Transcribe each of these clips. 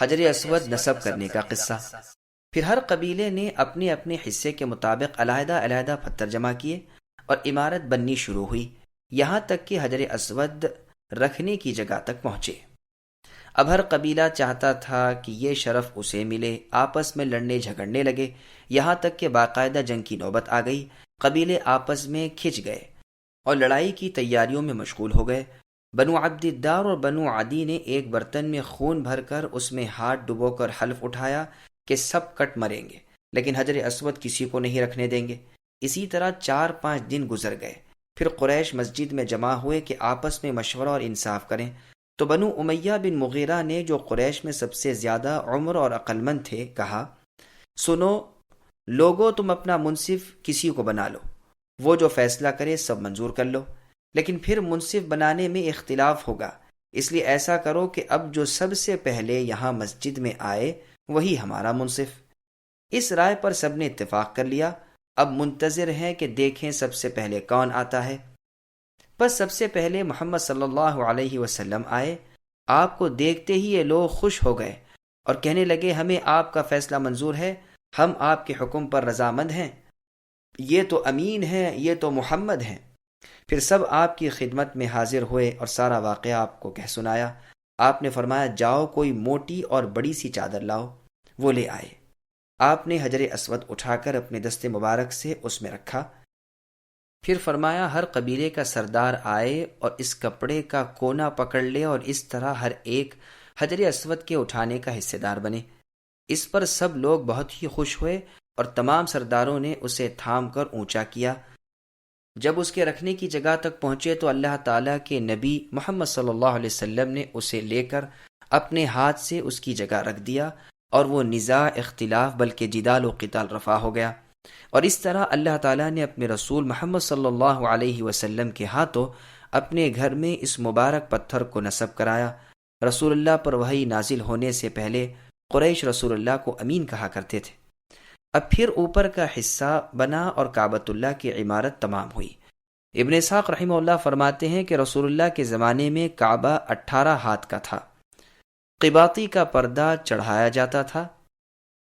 حجر اسود نصب کرنے کا قصہ۔ پھر ہر قبیلے نے اپنے اپنے حصے کے مطابق علیحدہ علیحدہ پتھر جمع کیے اور عمارت بننی شروع ہوئی، یہاں تک کہ حجر اسود رکھنے کی جگہ تک پہنچے۔ اب ہر قبیلہ چاہتا تھا کہ یہ شرف اسے ملے، آپس میں لڑنے جھگڑنے لگے، یہاں تک کہ باقاعدہ جنگ کی نوبت آ گئی۔ قبیلے آپس میں کھنچ گئے اور لڑائی کی تیاریوں میں مشغول ہو گئے۔ بنو عبد الدار اور بنو عدی نے ایک برتن میں خون بھر کر اس میں ہاتھ ڈبو کر حلف اٹھایا کہ سب کٹ مریں گے، لیکن حجر اسود کسی کو نہیں رکھنے دیں گے۔ اسی طرح 4-5 دن گزر گئے۔ پھر قریش مسجد میں جمع ہوئے کہ آپس میں مشورہ اور انصاف کریں، تو بنو امیہ بن مغیرہ نے، جو قریش میں سب سے زیادہ عمر اور عقلمند تھے، کہا، سنو لوگو، تم اپنا منصف کسی کو بنا لو، وہ جو فیصلہ کرے سب منظور کر لو، لیکن پھر منصف بنانے میں اختلاف ہوگا، اس لیے ایسا کرو کہ اب جو سب سے پہلے یہاں مسجد میں آئے وہی ہمارا منصف۔ اس رائے پر سب نے اتفاق کر لیا۔ اب منتظر ہیں کہ دیکھیں سب سے پہلے کون آتا ہے۔ بس سب سے پہلے محمد صلی اللہ علیہ وسلم آئے۔ آپ کو دیکھتے ہی یہ لوگ خوش ہو گئے اور کہنے لگے، ہمیں آپ کا فیصلہ منظور ہے، ہم آپ کے حکم پر رضامند ہیں، یہ تو امین ہیں، یہ تو محمد ہیں۔ پھر سب آپ کی خدمت میں حاضر ہوئے اور سارا واقعہ آپ کو کہہ سنایا۔ آپ نے فرمایا، جاؤ کوئی موٹی اور بڑی سی چادر لاؤ۔ وہ لے آئے۔ آپ نے حجر اسود اٹھا کر اپنے دست مبارک سے اس میں رکھا۔ پھر فرمایا، ہر قبیلے کا سردار آئے اور اس کپڑے کا کونا پکڑ لے اور اس طرح ہر ایک حجر اسود کے اٹھانے کا حصے دار بنے۔ اس پر سب لوگ بہت ہی خوش ہوئے اور تمام سرداروں نے اسے تھام کر اونچا کیا۔ جب اس کے رکھنے کی جگہ تک پہنچے تو اللہ تعالیٰ کے نبی محمد صلی اللہ علیہ وسلم نے اسے لے کر اپنے ہاتھ سے اس کی جگہ رکھ دیا، اور وہ نزاع، اختلاف بلکہ جدال و قتال رفع ہو گیا۔ اور اس طرح اللہ تعالیٰ نے اپنے رسول محمد صلی اللہ علیہ وسلم کے ہاتھوں اپنے گھر میں اس مبارک پتھر کو نصب کرایا۔ رسول اللہ پر وحی نازل ہونے سے پہلے قریش رسول اللہ کو امین کہا کرتے تھے۔ اب پھر اوپر کا حصہ بنا اور کعبۃ اللہ کی عمارت تمام ہوئی۔ ابن اسحاق رحمہ اللہ فرماتے ہیں کہ رسول اللہ کے زمانے میں کعبہ 18 ہاتھ کا تھا۔ قباطی کا پردہ چڑھایا جاتا تھا،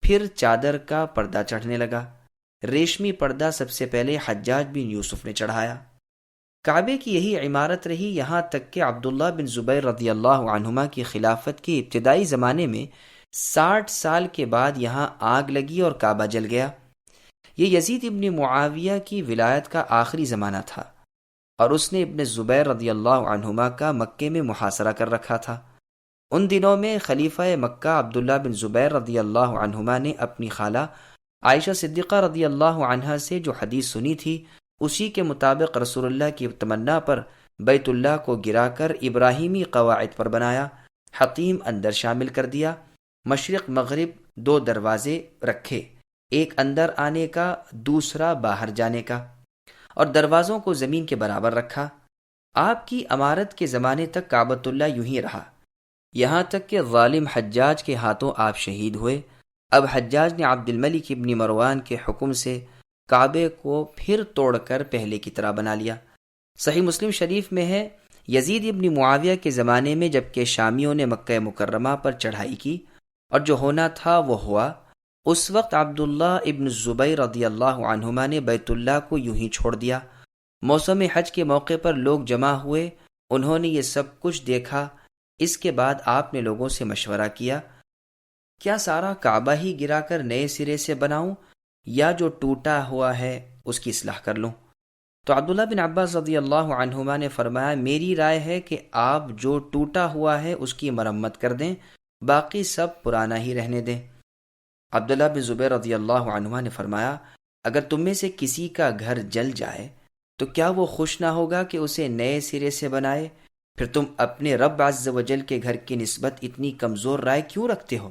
پھر چادر کا پردہ چڑھنے لگا۔ ریشمی پردہ سب سے پہلے حجاج بن یوسف نے چڑھایا۔ کعبے کی یہی عمارت رہی یہاں تک کہ عبداللہ بن زبیر رضی اللہ عنہما کی خلافت کے ابتدائی زمانے میں 60 سال کے بعد یہاں آگ لگی اور کعبہ جل گیا۔ یہ یزید ابن معاویہ کی ولایت کا آخری زمانہ تھا، اور اس نے ابن زبیر رضی اللہ عنہما کا مکے میں محاصرہ کر رکھا تھا۔ ان دنوں میں خلیفہ مکہ عبداللہ بن زبیر رضی اللہ عنہما نے اپنی خالہ عائشہ صدیقہ رضی اللہ عنہا سے جو حدیث سنی تھی، اسی کے مطابق رسول اللہ کی تمنا پر بیت اللہ کو گرا کر ابراہیمی قواعد پر بنایا، حتیم اندر شامل کر دیا، مشرق مغرب 2 دروازے رکھے، ایک اندر آنے کا، دوسرا باہر جانے کا، اور دروازوں کو زمین کے برابر رکھا۔ آپ کی امارت کے زمانے تک کعبۃ اللہ یوں ہی رہا، یہاں تک کہ ظالم حجاج کے ہاتھوں آپ شہید ہوئے۔ اب حجاج نے عبد الملک ابن مروان کے حکم سے کعبے کو پھر توڑ کر پہلے کی طرح بنا لیا۔ صحیح مسلم شریف میں ہے، یزید ابن معاویہ کے زمانے میں جبکہ شامیوں نے مکہ مکرمہ پر چڑھائی کی اور جو ہونا تھا وہ ہوا، اس وقت عبداللہ ابن زبیر رضی اللہ عنہما نے بیت اللہ کو یوں ہی چھوڑ دیا۔ موسم حج کے موقع پر لوگ جمع ہوئے، انہوں نے یہ سب کچھ دیکھا۔ اس کے بعد آپ نے لوگوں سے مشورہ کیا، کیا سارا کعبہ ہی گرا کر نئے سرے سے بناؤں، یا جو ٹوٹا ہوا ہے اس کی اصلاح کر لوں؟ تو عبداللہ بن عباس رضی اللہ عنہما نے فرمایا، میری رائے ہے کہ آپ جو ٹوٹا ہوا ہے اس کی مرمت کر دیں، باقی سب پرانا ہی رہنے دیں۔ عبداللہ بن زبیر رضی اللہ عنہما نے فرمایا، اگر تم میں سے کسی کا گھر جل جائے تو کیا وہ خوش نہ ہوگا کہ اسے نئے سرے سے بنائے؟ پھر تم اپنے رب عز و جل کے گھر کی نسبت اتنی کمزور رائے کیوں رکھتے ہو؟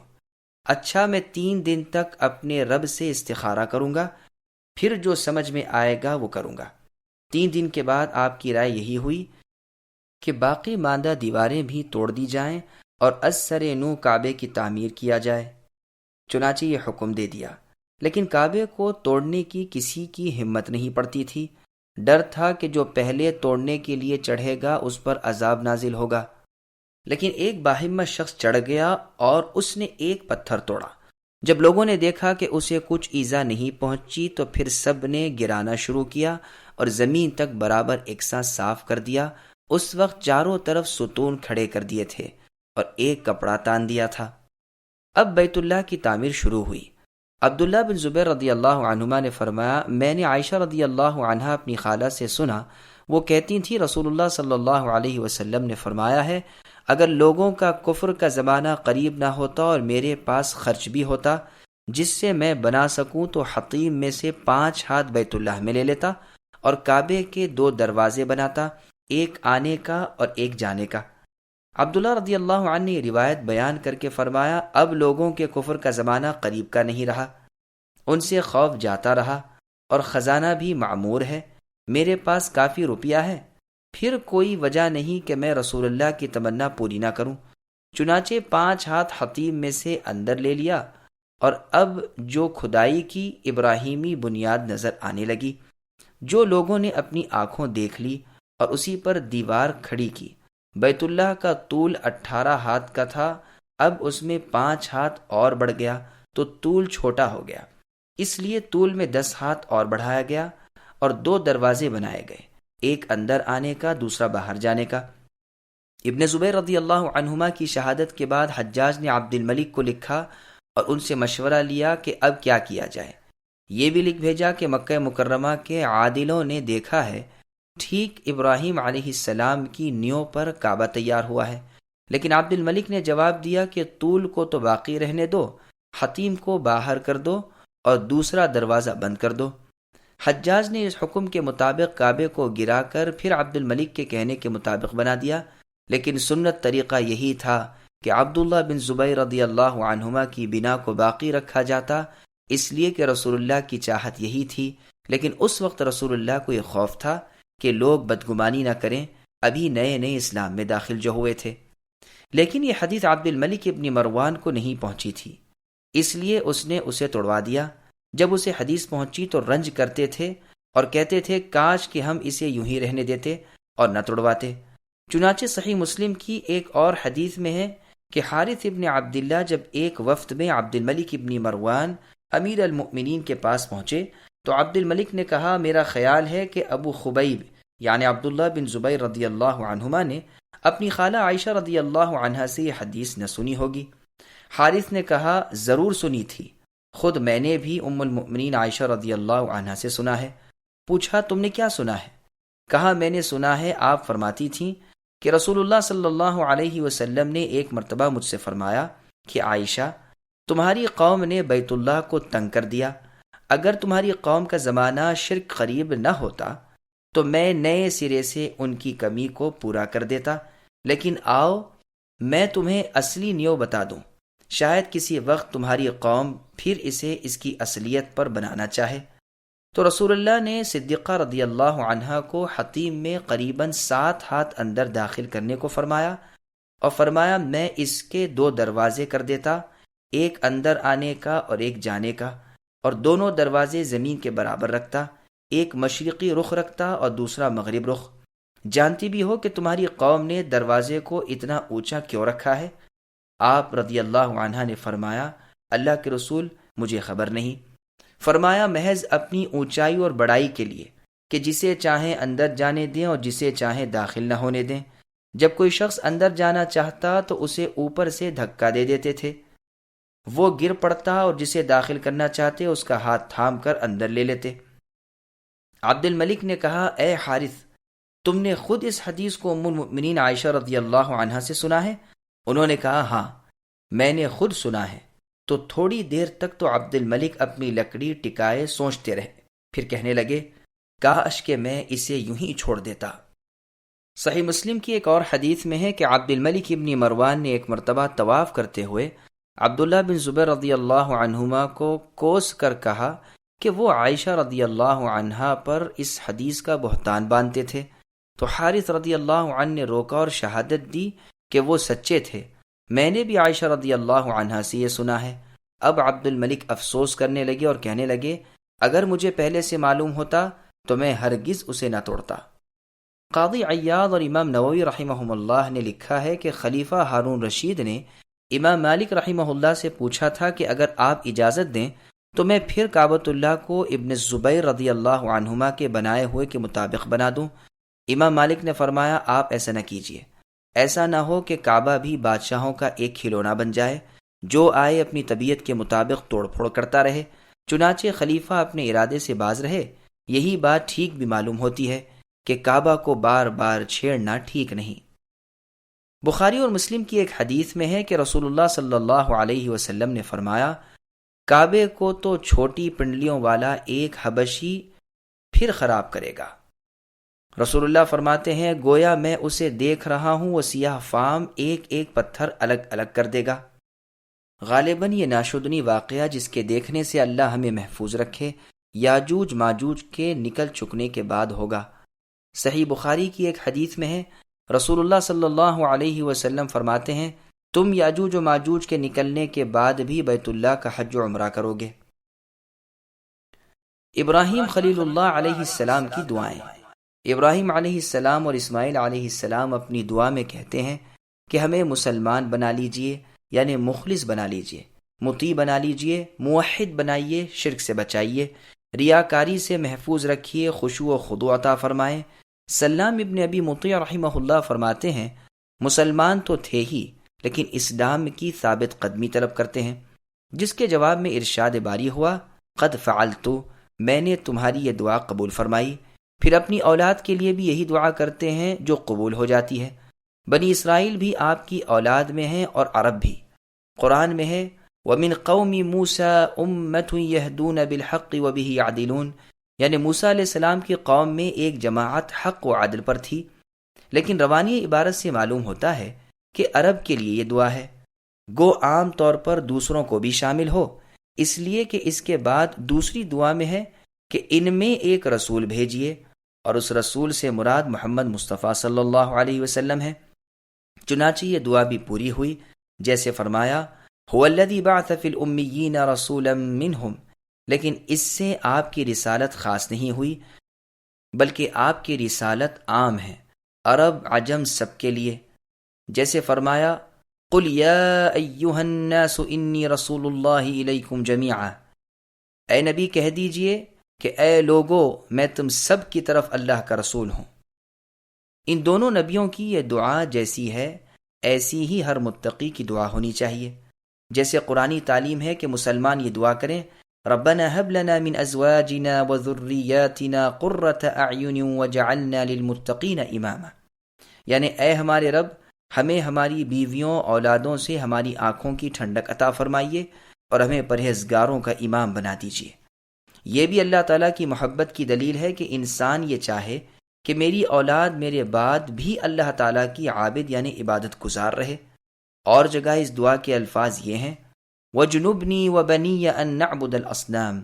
اچھا، میں 3 دن تک اپنے رب سے استخارہ کروں گا، پھر جو سمجھ میں آئے گا وہ کروں گا۔ 3 دن کے بعد آپ کی رائے یہی ہوئی کہ باقی ماندہ دیواریں بھی توڑ دی جائیں اور از سر نو کعبے کی تعمیر کیا جائے۔ چنانچہ یہ حکم دے دیا، لیکن کعبے کو توڑنے کی کسی کی ہمت نہیں پڑتی تھی۔ ڈر تھا کہ جو پہلے توڑنے کے لیے چڑھے گا اس پر عذاب نازل ہوگا۔ لیکن ایک باہمت شخص چڑھ گیا اور اس نے ایک پتھر توڑا۔ جب لوگوں نے دیکھا کہ اسے کچھ ایذا نہیں پہنچی تو پھر سب نے گرانا شروع کیا اور زمین تک برابر یکساں صاف کر دیا۔ اس وقت چاروں طرف ستون کھڑے کر دیے تھے اور ایک کپڑا تان دیا تھا۔ اب بیت اللہ کی تعمیر شروع ہوئی۔ عبداللہ بن زبیر رضی اللہ عنہما نے فرمایا، میں نے عائشہ رضی اللہ عنہا اپنی خالہ سے سنا، وہ کہتی تھی رسول اللہ صلی اللہ علیہ وسلم نے فرمایا ہے، اگر لوگوں کا کفر کا زمانہ قریب نہ ہوتا اور میرے پاس خرچ بھی ہوتا جس سے میں بنا سکوں تو حطیم میں سے 5 ہاتھ بیت اللہ میں لے لیتا اور کعبے کے 2 دروازے بناتا، ایک آنے کا اور ایک جانے کا۔ عبداللہ رضی اللہ عنہ نے یہ روایت بیان کر کے فرمایا، اب لوگوں کے کفر کا زمانہ قریب کا نہیں رہا، ان سے خوف جاتا رہا اور خزانہ بھی معمور ہے، میرے پاس کافی روپیہ ہے، پھر کوئی وجہ نہیں کہ میں رسول اللہ کی تمنا پوری نہ کروں۔ چنانچہ 5 ہاتھ حطیم میں سے اندر لے لیا اور اب جو کھدائی کی ابراہیمی بنیاد نظر آنے لگی، جو لوگوں نے اپنی آنکھوں دیکھ لی اور اسی پر دیوار کھڑی کی۔ بیت اللہ کا طول 18 ہاتھ کا تھا، اب اس میں 5 ہاتھ اور بڑھ گیا تو طول چھوٹا ہو گیا، اس لیے طول میں 10 ہاتھ اور بڑھایا گیا اور 2 دروازے بنائے گئے، ایک اندر آنے کا، دوسرا باہر جانے کا۔ ابن زبیر رضی اللہ عنہما کی شہادت کے بعد حجاج نے عبد الملک کو لکھا اور ان سے مشورہ لیا کہ اب کیا کیا جائے۔ یہ بھی لکھ بھیجا کہ مکہ مکرمہ کے عادلوں نے دیکھا ہے، ٹھیک ابراہیم علیہ السلام کی نیو پر کعبہ تیار ہوا ہے، لیکن عبد الملک نے جواب دیا کہ طول کو تو باقی رہنے دو، حتیم کو باہر کر دو اور دوسرا دروازہ بند کر دو۔ حجاج نے اس حکم کے مطابق کعبے کو گرا کر پھر عبد الملک کے کہنے کے مطابق بنا دیا، لیکن سنت طریقہ یہی تھا کہ عبداللہ بن زبیر رضی اللہ عنہما کی بنا کو باقی رکھا جاتا، اس لیے کہ رسول اللہ کی چاہت یہی تھی، لیکن اس وقت رسول اللہ کو یہ خوف تھا کہ لوگ بدگمانی نہ کریں، ابھی نئے نئے اسلام میں داخل جو ہوئے تھے۔ لیکن یہ حدیث عبد الملک ابن مروان کو نہیں پہنچی تھی، اس لیے اس نے اسے توڑوا دیا۔ جب اسے حدیث پہنچی تو رنج کرتے تھے اور کہتے تھے کاش کہ ہم اسے یوں ہی رہنے دیتے اور نہ توڑواتے۔ چنانچہ صحیح مسلم کی ایک اور حدیث میں ہے کہ حارث ابن عبداللہ جب ایک وفد میں عبد الملک ابن مروان امیر المؤمنین کے پاس پہنچے تو عبد الملک نے کہا، میرا خیال ہے کہ ابو خبیب یعنی عبداللہ بن زبیر رضی اللہ عنہما نے اپنی خالہ عائشہ رضی اللہ عنہا سے یہ حدیث نہ سنی ہوگی۔ حارث نے کہا، ضرور سنی تھی، خود میں نے بھی ام المؤمنین عائشہ رضی اللہ عنہا سے سنا ہے۔ پوچھا، تم نے کیا سنا ہے؟ کہا، میں نے سنا ہے آپ فرماتی تھیں کہ رسول اللہ صلی اللہ علیہ وسلم نے ایک مرتبہ مجھ سے فرمایا کہ عائشہ، تمہاری قوم نے بیت اللہ کو تنگ کر دیا، اگر تمہاری قوم کا زمانہ شرک قریب نہ ہوتا تو میں نئے سرے سے ان کی کمی کو پورا کر دیتا، لیکن آؤ میں تمہیں اصلی نیو بتا دوں، شاید کسی وقت تمہاری قوم پھر اسے اس کی اصلیت پر بنانا چاہے۔ تو رسول اللہ نے صدیقہ رضی اللہ عنہا کو حتیم میں قریباً 7 ہاتھ اندر داخل کرنے کو فرمایا اور فرمایا، میں اس کے 2 دروازے کر دیتا، ایک اندر آنے کا اور ایک جانے کا، اور دونوں دروازے زمین کے برابر رکھتا، ایک مشرقی رخ رکھتا اور دوسرا مغرب رخ۔ جانتی بھی ہو کہ تمہاری قوم نے دروازے کو اتنا اونچا کیوں رکھا ہے؟ آپ رضی اللہ عنہ نے فرمایا، اللہ کے رسول، مجھے خبر نہیں۔ فرمایا، محض اپنی اونچائی اور بڑائی کے لیے کہ جسے چاہیں اندر جانے دیں اور جسے چاہیں داخل نہ ہونے دیں۔ جب کوئی شخص اندر جانا چاہتا تو اسے اوپر سے دھکا دے دیتے تھے، وہ گر پڑتا اور جسے داخل کرنا چاہتے اس کا ہاتھ تھام کر اندر لے لیتے۔ عبد الملک نے کہا، اے حارث، تم نے خود اس حدیث کو ام المؤمنین عائشہ رضی اللہ عنہا سے سنا ہے؟ انہوں نے کہا، ہاں میں نے خود سنا ہے۔ تو تھوڑی دیر تک تو عبد الملک اپنی لکڑی ٹکائے سوچتے رہے، پھر کہنے لگے، کاش کہ میں اسے یوں ہی چھوڑ دیتا۔ صحیح مسلم کی ایک اور حدیث میں ہے کہ عبد الملک ابن مروان نے ایک مرتبہ طواف کرتے ہوئے عبداللہ بن زبیر رضی اللہ عنہما کو کوس کر کہا کہ وہ عائشہ رضی اللہ عنہا پر اس حدیث کا بہتان باندھتے تھے، تو حارث رضی اللہ عنہ نے روکا اور شہادت دی کہ وہ سچے تھے، میں نے بھی عائشہ رضی اللہ عنہا سے یہ سنا ہے۔ اب عبد الملک افسوس کرنے لگے اور کہنے لگے، اگر مجھے پہلے سے معلوم ہوتا تو میں ہرگز اسے نہ توڑتا۔ قاضی عیاض اور امام نووی رحمہ اللہ نے لکھا ہے کہ خلیفہ ہارون رشید نے امام مالک رحمہ اللہ سے پوچھا تھا کہ اگر آپ اجازت دیں تو میں پھر کعبۃ اللہ کو ابن زبیر رضی اللہ عنہما کے بنائے ہوئے کے مطابق بنا دوں۔ امام مالک نے فرمایا آپ ایسا نہ کیجیے، ایسا نہ ہو کہ کعبہ بھی بادشاہوں کا ایک کھلونا بن جائے، جو آئے اپنی طبیعت کے مطابق توڑ پھوڑ کرتا رہے۔ چنانچہ خلیفہ اپنے ارادے سے باز رہے۔ یہی بات ٹھیک بھی معلوم ہوتی ہے کہ کعبہ کو بار بار چھیڑنا ٹھیک نہیں۔ بخاری اور مسلم کی ایک حدیث میں ہے کہ رسول اللہ صلی اللہ علیہ وسلم نے فرمایا، کعبے کو تو چھوٹی پنڈلیوں والا ایک حبشی پھر خراب کرے گا۔ رسول اللہ فرماتے ہیں گویا میں اسے دیکھ رہا ہوں، وہ سیاہ فام ایک ایک پتھر الگ الگ کر دے گا۔ غالباً یہ ناشدنی واقعہ جس کے دیکھنے سے اللہ ہمیں محفوظ رکھے یاجوج ماجوج کے نکل چکنے کے بعد ہوگا۔ صحیح بخاری کی ایک حدیث میں ہے رسول اللہ صلی اللہ علیہ وسلم فرماتے ہیں تم یاجوج و ماجوج کے نکلنے کے بعد بھی بیت اللہ کا حج و عمرہ کرو گے۔ ابراہیم خلیل اللہ علیہ السلام کی دعائیں۔ ابراہیم علیہ السلام اور اسماعیل علیہ السلام اپنی دعا میں کہتے ہیں کہ ہمیں مسلمان بنا لیجئے، یعنی مخلص بنا لیجئے، مطیع بنا لیجئے، موحد بنائیے، شرک سے بچائیے، ریاکاری سے محفوظ رکھیے، خشوع و خضوع عطا فرمائیں۔ سلام ابن ابی مطیع رحمہ اللہ فرماتے ہیں مسلمان تو تھے ہی لیکن اسلام کی ثابت قدمی طلب کرتے ہیں، جس کے جواب میں ارشاد باری ہوا قد فعلت، میں نے تمہاری یہ دعا قبول فرمائی۔ پھر اپنی اولاد کے لیے بھی یہی دعا کرتے ہیں جو قبول ہو جاتی ہے۔ بنی اسرائیل بھی آپ کی اولاد میں ہیں اور عرب بھی۔ قرآن میں ہے وَمِن قَوْمِ مُوسَىٰ أُمَّةٌ يَهْدُونَ بِالْحَقِّ وَبِهِ يَعْدِلُونَ، یعنی موسیٰ علیہ السلام کی قوم میں ایک جماعت حق و عدل پر تھی۔ لیکن روانی عبارت سے معلوم ہوتا ہے کہ عرب کے لیے یہ دعا ہے، گو عام طور پر دوسروں کو بھی شامل ہو، اس لیے کہ اس کے بعد دوسری دعا میں ہے کہ ان میں ایک رسول بھیجیے، اور اس رسول سے مراد محمد مصطفیٰ صلی اللہ علیہ وسلم ہے۔ چنانچہ یہ دعا بھی پوری ہوئی، جیسے فرمایا هو الذی بعث فی الامیین رسولا منہم، لیکن اس سے آپ کی رسالت خاص نہیں ہوئی بلکہ آپ کی رسالت عام ہے، عرب عجم سب کے لیے، جیسے فرمایا قل یا ایہا الناس انی رسول اللہ الیکم جمیعا، اے نبی کہہ دیجئے کہ اے لوگو میں تم سب کی طرف اللہ کا رسول ہوں۔ ان دونوں نبیوں کی یہ دعا جیسی ہے ایسی ہی ہر متقی کی دعا ہونی چاہیے۔ جیسے قرآنی تعلیم ہے کہ مسلمان یہ دعا کریں ربنا هب لنا من ازواجنا وذریاتنا قرۃ اعین وجعلنا للمتقین اماما، یعنی اے ہمارے رب ہمیں ہماری بیویوں اولادوں سے ہماری آنکھوں کی ٹھنڈک عطا فرمائیے اور ہمیں پرہیزگاروں کا امام بنا دیجیے۔ یہ بھی اللہ تعالیٰ کی محبت کی دلیل ہے کہ انسان یہ چاہے کہ میری اولاد میرے بعد بھی اللہ تعالیٰ کی عابد یعنی عبادت گزار رہے۔ اور جگہ اس دعا کے الفاظ یہ ہیں وَجْنُبْنِي وَبَنِيَّ أَن نَعْبُدَ الْأَصْنَامَ،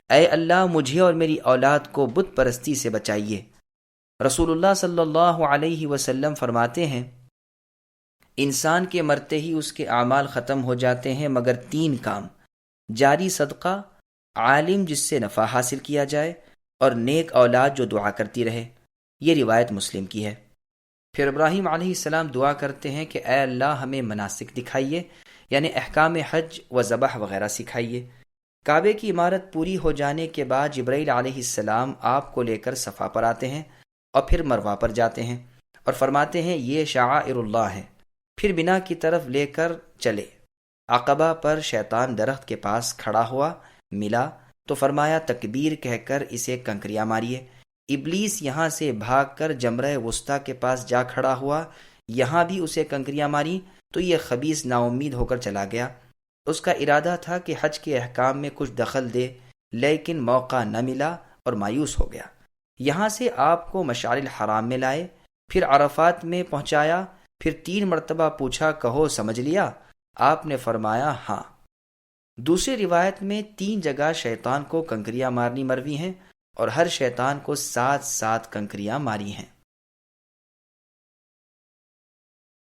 اے اللہ مجھے اور میری اولاد کو بت پرستی سے بچائیے۔ رسول اللہ صلی اللہ علیہ وسلم فرماتے ہیں انسان کے مرتے ہی اس کے اعمال ختم ہو جاتے ہیں مگر تین کام، جاری صدقہ، عالم جس سے نفع حاصل کیا جائے، اور نیک اولاد جو دعا کرتی رہے۔ یہ روایت مسلم کی ہے۔ پھر ابراہیم علیہ السلام دعا کرتے ہیں کہ اے اللہ ہمیں مناسک دکھائیے، یعنی احکام حج و ذبح وغیرہ سکھائیے۔ کعبے کی عمارت پوری ہو جانے کے بعد جبرائیل علیہ السلام آپ کو لے کر صفا پر آتے ہیں اور پھر مروہ پر جاتے ہیں اور فرماتے ہیں یہ شعائر اللہ ہے، پھر بنا کی طرف لے کر چلے۔ عقبہ پر شیطان درخت کے پاس کھڑا ہوا، ملا تو فرمایا تکبیر کہہ کر اسے کنکریاں ماریے۔ ابلیس یہاں سے بھاگ کر جمرہ وسطیٰ کے پاس جا کھڑا ہوا، یہاں بھی اسے کنکریاں ماری تو یہ خبیث نا امید ہو کر چلا گیا۔ اس کا ارادہ تھا کہ حج کے احکام میں کچھ دخل دے، لیکن موقع نہ ملا اور مایوس ہو گیا۔ یہاں سے آپ کو مشعر الحرام میں لائے، پھر عرفات میں پہنچایا، پھر 3 مرتبہ پوچھا کہو سمجھ لیا؟ آپ نے فرمایا ہاں۔ دوسری روایت میں 3 جگہ شیطان کو کنکریاں مارنی مروی ہیں اور ہر شیطان کو 7 کنکریاں ماری ہیں۔